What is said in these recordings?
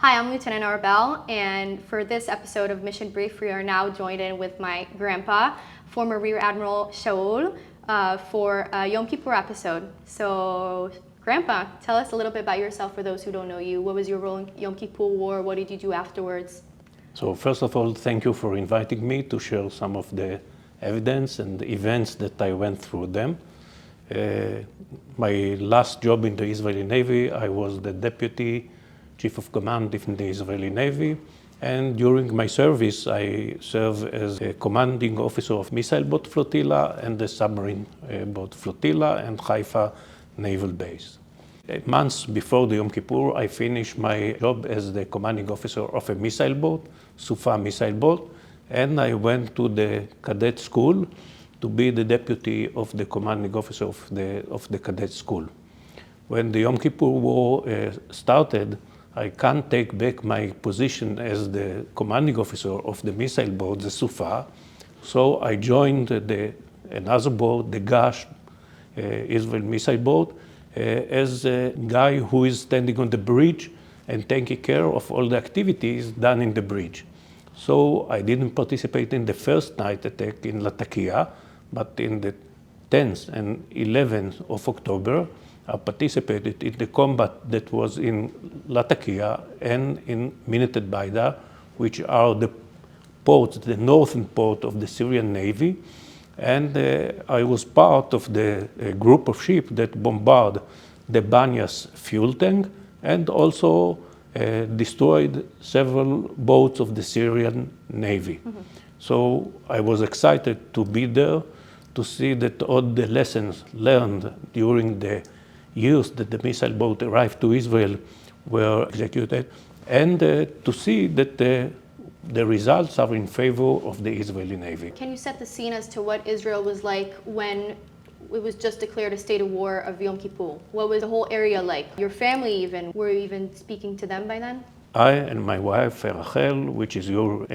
Hi, I'm Lieutenant Naval, and for this episode of Mission Brief, we are now joined in with my grandpa, former Rear Admiral Shaul, for a Yom Kippur episode. So, Grandpa, tell us a little bit about yourself for those who don't know you. What was your role in Yom Kippur War? What did you do afterwards? So first of all, thank you for inviting me to share some of the evidence and the events that I went through them. My last job in the Israeli Navy, I was the Deputy Chief of Command in the Israeli Navy. And during my service, I served as a commanding officer of missile boat flotilla and the submarine boat flotilla and Haifa Naval Base. Months before the Yom Kippur, I finished my job as the commanding officer of a missile boat, Sufa missile boat, and I went to the cadet school to be the deputy of the commanding officer of the cadet school. When the Yom Kippur War started, I can't take back my position as the commanding officer of the missile boat, the Sufa, so I joined another boat, the Gash, Israel missile boat, as a guy who is standing on the bridge and taking care of all the activities done in the bridge. So I didn't participate in the first night attack in Latakia, but in the 10th and 11th of October, I participated in the combat that was in Latakia and in Minatet Baida, which are the ports, the northern port of the Syrian Navy. And I was part of the group of ships that bombarded the Banyas fuel tank and also destroyed several boats of the Syrian Navy. Mm-hmm. So I was excited to be there, to see that all the lessons learned during the years that the missile boat arrived to Israel were executed, and to see that the results are in favor of the Israeli Navy. Can you set the scene as to what Israel was like when it was just declared a state of war of Yom Kippur? What was the whole area like? Your family even, were you even speaking to them by then? I and my wife, Rachel, which is your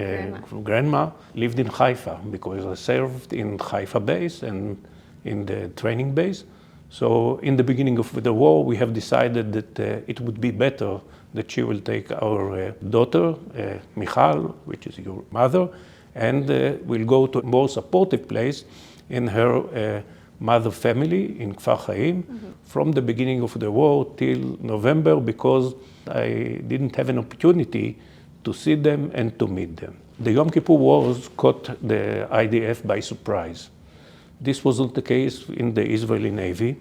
grandma, lived in Haifa because I served in Haifa base and in the training base. So in the beginning of the war, we have decided that it would be better that she will take our daughter, Michal, which is your mother, and we'll go to a more supportive place in her mother family in Kfar Chaim from the beginning of the war till November, because I didn't have an opportunity to see them and to meet them. The Yom Kippur Wars caught the IDF by surprise. This wasn't the case in the Israeli Navy,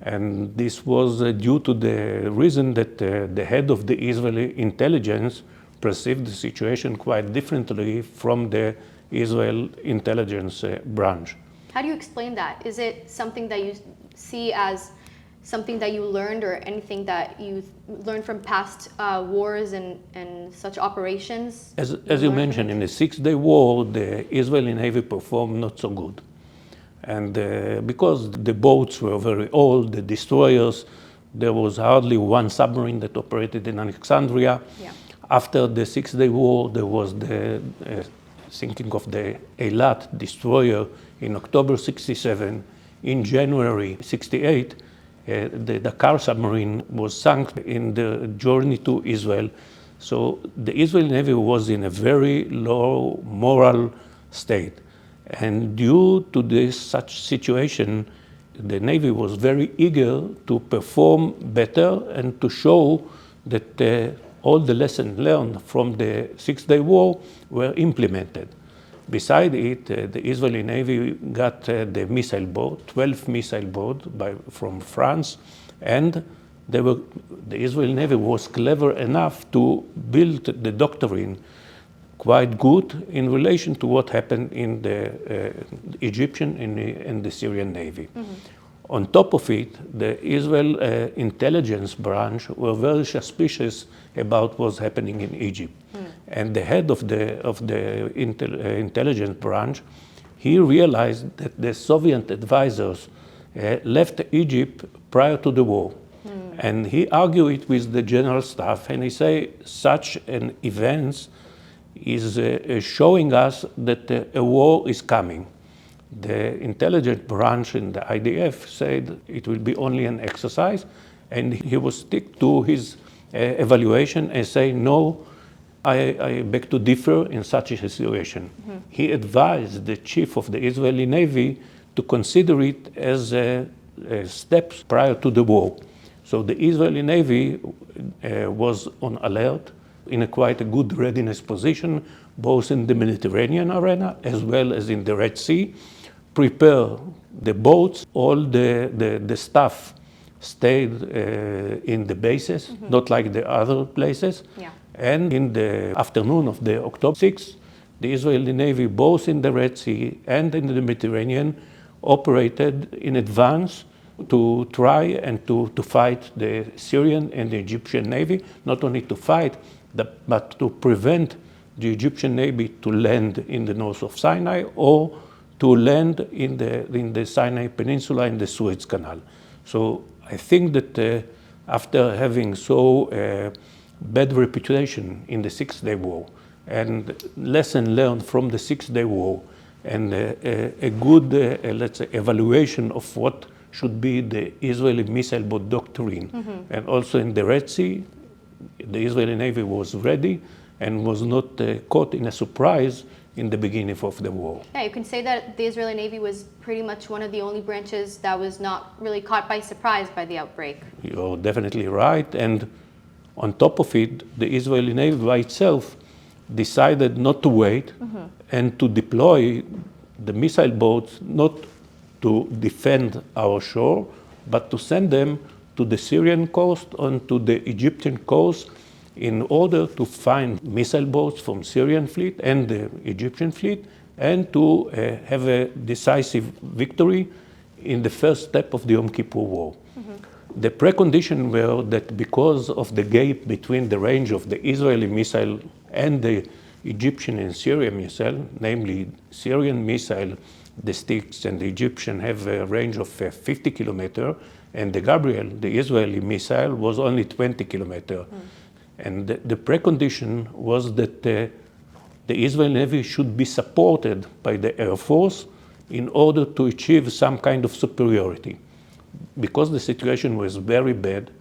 and this was due to the reason that the head of the Israeli intelligence perceived the situation quite differently from the Israel intelligence branch. How do you explain that? Is it something that you see as something that you learned, or anything that you learned from past wars and such operations? As you mentioned, in the Six-Day War, the Israeli Navy performed not so good. And because the boats were very old, the destroyers, there was hardly one submarine that operated in Alexandria. Yeah. After the Six-Day War, there was the sinking of the Eilat destroyer in October 67. In January 68, the Dakar submarine was sunk in the journey to Israel. So the Israeli Navy was in a very low moral state. And due to this such situation, the Navy was very eager to perform better and to show that all the lessons learned from the Six-Day War were implemented. Beside it, the Israeli Navy got the missile boat, 12 missile boats from France, and the Israeli Navy was clever enough to build the doctrine quite good in relation to what happened in the Egyptian and the Syrian Navy. Mm-hmm. On top of it, the Israel intelligence branch were very suspicious about what's happening in Egypt. And the head of the intelligence branch, he realized that the Soviet advisors left Egypt prior to the war. And he argued it with the general staff, and he said such an event is showing us that a war is coming. The intelligence branch in the IDF said it will be only an exercise, and he will stick to his evaluation and say, no, I beg to differ in such a situation. He advised the chief of the Israeli Navy to consider it as steps prior to the war. So the Israeli Navy was on alert, in a quite a good readiness position, both in the Mediterranean arena as well as in the Red Sea, prepare the boats, all the staff stayed in the bases, not like the other places. Yeah. And in the afternoon of the October 6th, the Israeli Navy, both in the Red Sea and in the Mediterranean, operated in advance to try and to fight the Syrian and the Egyptian Navy, not only to fight, but to prevent the Egyptian Navy to land in the north of Sinai or to land in the Sinai Peninsula in the Suez Canal. So I think that after having so bad reputation in the Six-Day War and lesson learned from the Six-Day War and a good, let's say, evaluation of what should be the Israeli missile boat doctrine. And also in the Red Sea, the Israeli Navy was ready and was not caught in a surprise in the beginning of the war. Yeah, you can say that the Israeli Navy was pretty much one of the only branches that was not really caught by surprise by the outbreak. You're definitely right. And on top of it, the Israeli Navy by itself decided not to wait and to deploy the missile boats not to defend our shore, but to send them to the Syrian coast and to the Egyptian coast in order to find missile boats from Syrian fleet and the Egyptian fleet and to have a decisive victory in the first step of the Yom Kippur War. The precondition were that because of the gap between the range of the Israeli missile and the Egyptian and Syrian missile, namely Syrian missile, the Sticks and the Egyptian have a range of 50 kilometers, and the Gabriel, the Israeli missile, was only 20 kilometers. And the precondition was that the Israeli Navy should be supported by the Air Force in order to achieve some kind of superiority. Because the situation was very bad,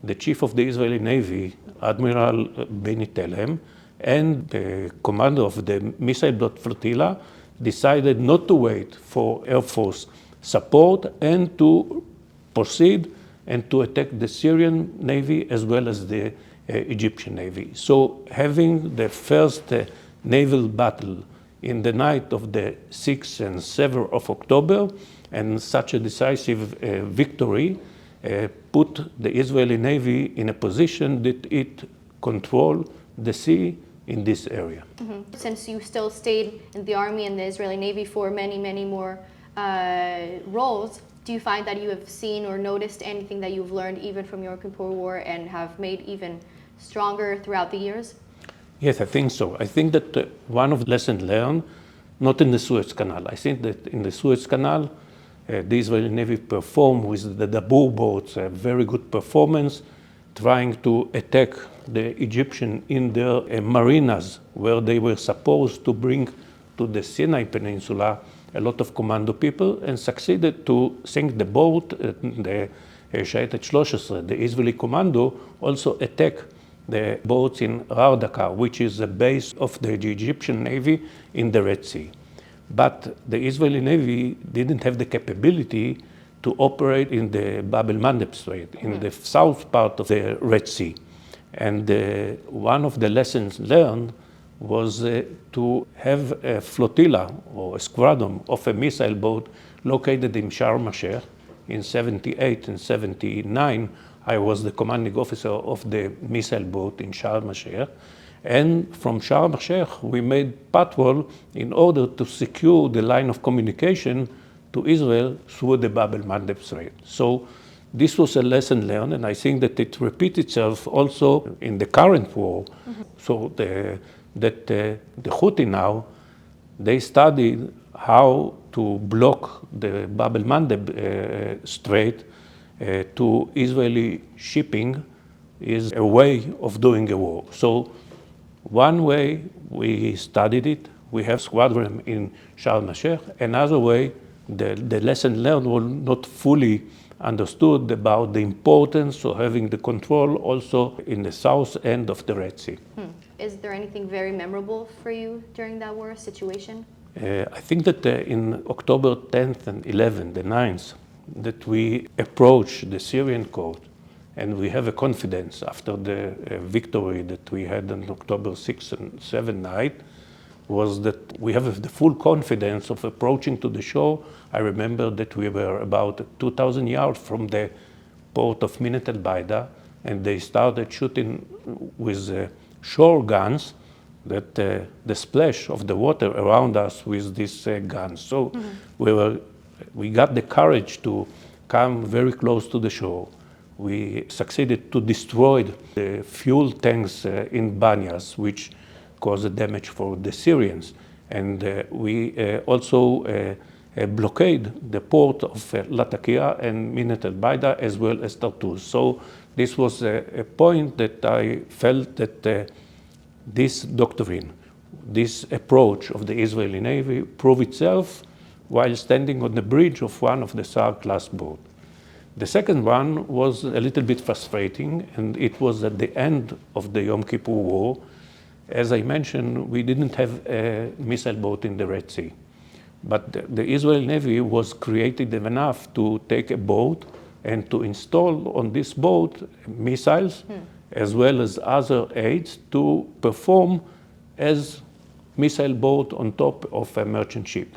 the chief of the Israeli Navy, Admiral Beni Telem, and the commander of the missile boat flotilla decided not to wait for Air Force support and to proceed and to attack the Syrian Navy as well as the Egyptian Navy. So having the first naval battle in the night of the 6th and 7th of October and such a decisive victory put the Israeli Navy in a position that it controlled the sea in this area. Since you still stayed in the Army and the Israeli Navy for many, many more roles, do you find that you have seen or noticed anything that you've learned even from Yom Kippur War and have made even stronger throughout the years? Yes, I think so. I think that one of the lessons learned, not in the Suez Canal. I think that in the Suez Canal, the Israeli Navy performed with the Dabur boats a very good performance, trying to attack the Egyptian in their marinas, where they were supposed to bring to the Sinai Peninsula a lot of commando people, and succeeded to sink the boat. The Shahetet 13, the Israeli commando, also attacked the boats in Rardaka, which is the base of the Egyptian Navy in the Red Sea. But the Israeli Navy didn't have the capability to operate in the Bab el-Mandeb Strait, in the south part of the Red Sea. And one of the lessons learned was to have a flotilla or a squadron of a missile boat located in Sharm el-Sheikh. In 78 and 79, I was the commanding officer of the missile boat in Sharm el-Sheikh. And from Sharm el-Sheikh, we made patrol in order to secure the line of communication to Israel through the Bab el-Mandeb Strait. So this was a lesson learned, and I think that it repeats itself also in the current war. So the Houthi now, they studied how to block the Bab el-Mandeb Strait to Israeli shipping is a way of doing a war. So one way we studied it, we have squadron in Sharm el-Sheikh. Another way, the lesson learned was not fully understood about the importance of having the control also in the south end of the Red Sea. Is there anything very memorable for you during that war situation? I think that in October 10th and 11th, the 9th, that we approached the Syrian coast, and we have a confidence after the victory that we had on October 6th and 7th night, was that we have the full confidence of approaching to the shore. I remember that we were about 2,000 yards from the port of Minat al-Baida, and they started shooting with shore guns, that the splash of the water around us with these guns. So we got the courage to come very close to the shore. We succeeded to destroy the fuel tanks in Banyas, which caused damage for the Syrians. And we also blockade the port of Latakia and Minat al-Baida as well as Tartus. So this was a point that I felt that this doctrine, this approach of the Israeli Navy proved itself while standing on the bridge of one of the SAR-class boats. The second one was a little bit frustrating, and it was at the end of the Yom Kippur War. As I mentioned, we didn't have a missile boat in the Red Sea. But the Israeli Navy was creative enough to take a boat and to install on this boat missiles as well as other aids to perform as missile boat on top of a merchant ship.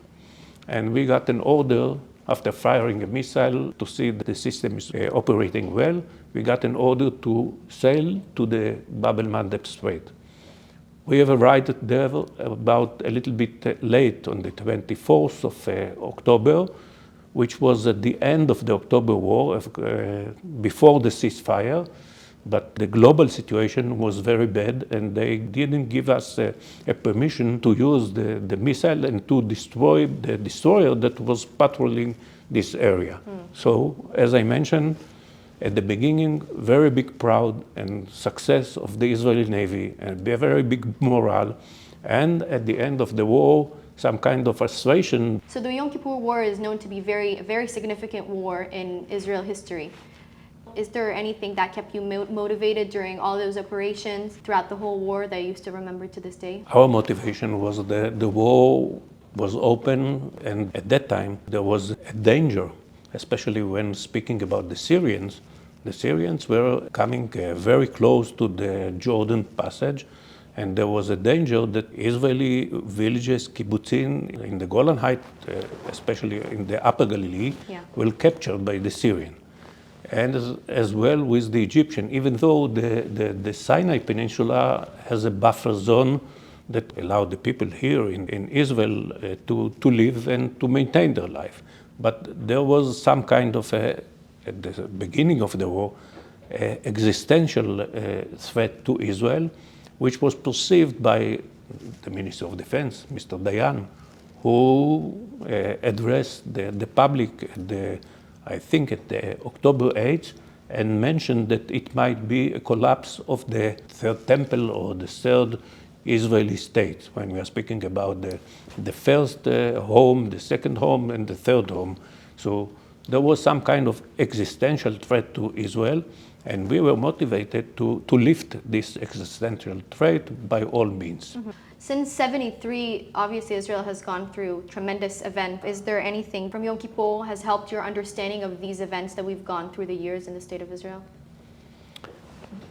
And we got an order after firing a missile to see that the system is operating well. We got an order to sail to the Bab el-Mandeb Strait. We have arrived there about a little bit late on the 24th of October, which was at the end of the October War, before the ceasefire. But the global situation was very bad, and they didn't give us a permission to use the missile and to destroy the destroyer that was patrolling this area. So, as I mentioned, at the beginning, very big proud and success of the Israeli Navy, and a very big morale, and at the end of the war, some kind of frustration. So the Yom Kippur War is known to be a very significant war in Israel history. Is there anything that kept you motivated during all those operations throughout the whole war that you still remember to this day? Our motivation was the war was open, and at that time there was a danger, especially when speaking about the Syrians. The Syrians were coming very close to the Jordan passage, and there was a danger that Israeli villages, kibbutzim in the Golan Heights, especially in the Upper Galilee, will captured by the Syrian. And as well with the Egyptian, even though the Sinai Peninsula has a buffer zone that allowed the people here in Israel to live and to maintain their life. But there was some kind of, at the beginning of the war, existential threat to Israel, which was perceived by the Minister of Defense, Mr. Dayan, who addressed the public I think at the October 8th, and mentioned that it might be a collapse of the third temple or the third Israeli state, when we are speaking about the first home, the second home, and the third home. So there was some kind of existential threat to Israel, and we were motivated to lift this existential threat by all means. Since 73, obviously Israel has gone through tremendous events. Is there anything from Yom Kippur has helped your understanding of these events that we've gone through the years in the state of Israel?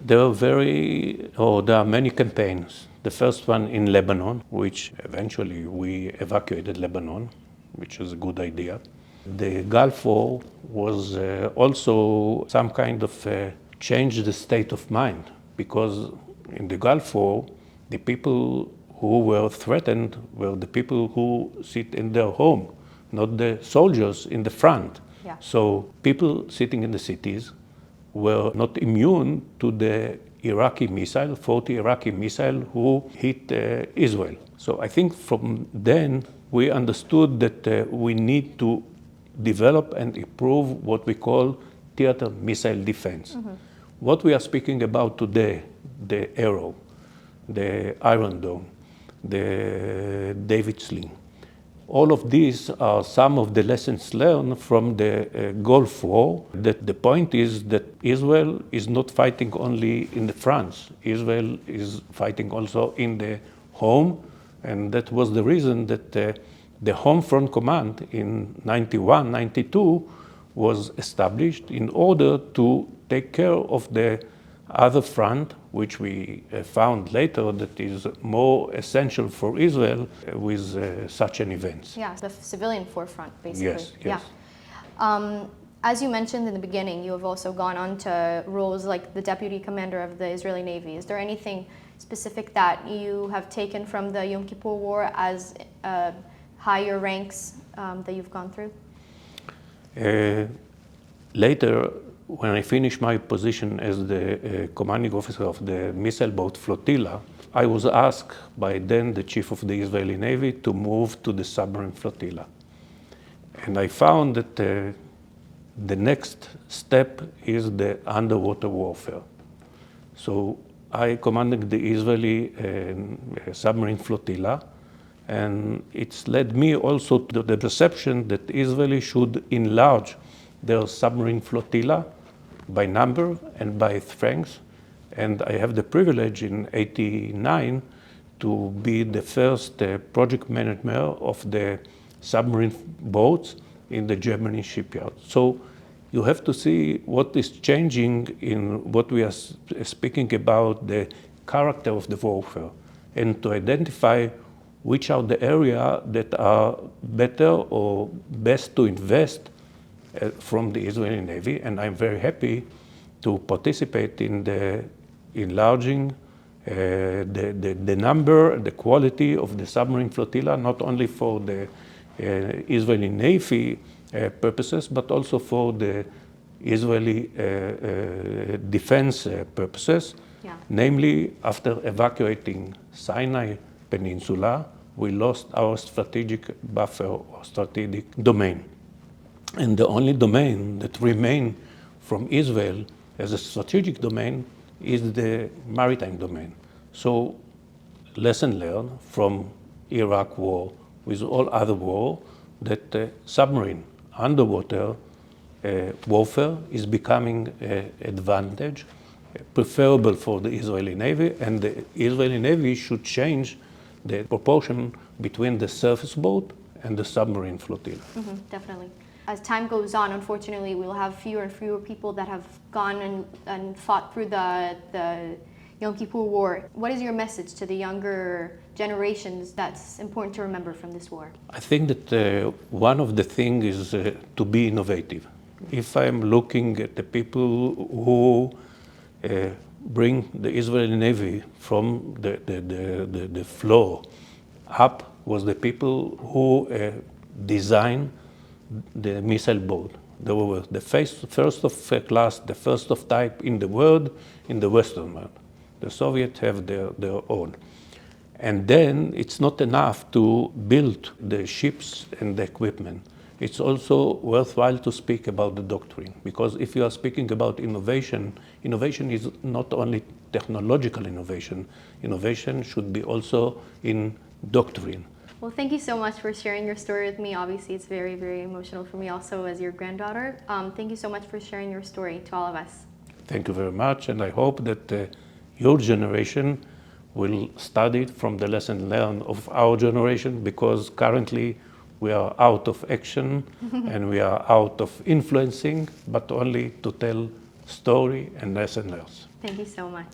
There are many campaigns. The first one in Lebanon, which eventually we evacuated Lebanon, which is a good idea. The Gulf War was also some kind of change the state of mind, because in the Gulf War, the people who were threatened were the people who sit in their home, not the soldiers in the front. Yeah. So people sitting in the cities were not immune to the Iraqi missile, 40 Iraqi missile who hit Israel. So I think from then we understood that we need to develop and improve what we call theater missile defense. What we are speaking about today, the Arrow, the Iron Dome, the David Sling, All of these are some of the lessons learned from the Gulf War. That the point is that Israel is not fighting only in the front. Israel is fighting also in the home, and that was the reason that the Home Front Command in 91, 92 was established in order to take care of the other front, which we found later that is more essential for Israel with such an event. Yeah, the civilian forefront, basically. Yes, yes. Yeah. As you mentioned in the beginning, you have also gone on to roles like the Deputy Commander of the Israeli Navy. Is there anything specific that you have taken from the Yom Kippur War as higher ranks that you've gone through? Later, when I finished my position as the commanding officer of the missile boat flotilla, I was asked by then the chief of the Israeli Navy to move to the submarine flotilla. And I found that the next step is the underwater warfare. So I commanded the Israeli submarine flotilla, and it's led me also to the perception that Israel should enlarge their submarine flotilla by number and by strength. And I have the privilege in '89 to be the first project manager of the submarine boats in the German shipyard. So you have to see what is changing in what we are speaking about, the character of the warfare, and to identify which are the areas that are better or best to invest from the Israeli Navy. And I'm very happy to participate in the enlarging the number, the quality of the submarine flotilla, not only for the Israeli Navy purposes, but also for the Israeli defense purposes. Yeah. Namely, after evacuating Sinai Peninsula, we lost our strategic buffer or strategic domain. And the only domain that remained from Israel as a strategic domain is the maritime domain. So, lesson learned from Iraq war with all other war, that submarine underwater warfare is becoming an advantage, preferable for the Israeli Navy, and the Israeli Navy should change the proportion between the surface boat and the submarine flotilla. Mm-hmm, definitely. As time goes on, unfortunately, we'll have fewer and fewer people that have gone and fought through the Yom Kippur War. What is your message to the younger generations that's important to remember from this war? I think that one of the things is to be innovative. If I'm looking at the people who bring the Israeli Navy from the floor up, was the people who designed the missile boat. They were the first of class, the first of type in the world, in the Western world. The Soviets have their own. And then it's not enough to build the ships and the equipment. It's also worthwhile to speak about the doctrine, because if you are speaking about innovation, innovation is not only technological innovation. Innovation should be also in doctrine. Well, thank you so much for sharing your story with me. Obviously, it's very, very emotional for me also as your granddaughter. Thank you so much for sharing your story to all of us. Thank you very much, and I hope that your generation will study from the lesson learned of our generation, because currently we are out of action and we are out of influencing, but only to tell story and lesson learned. Thank you so much.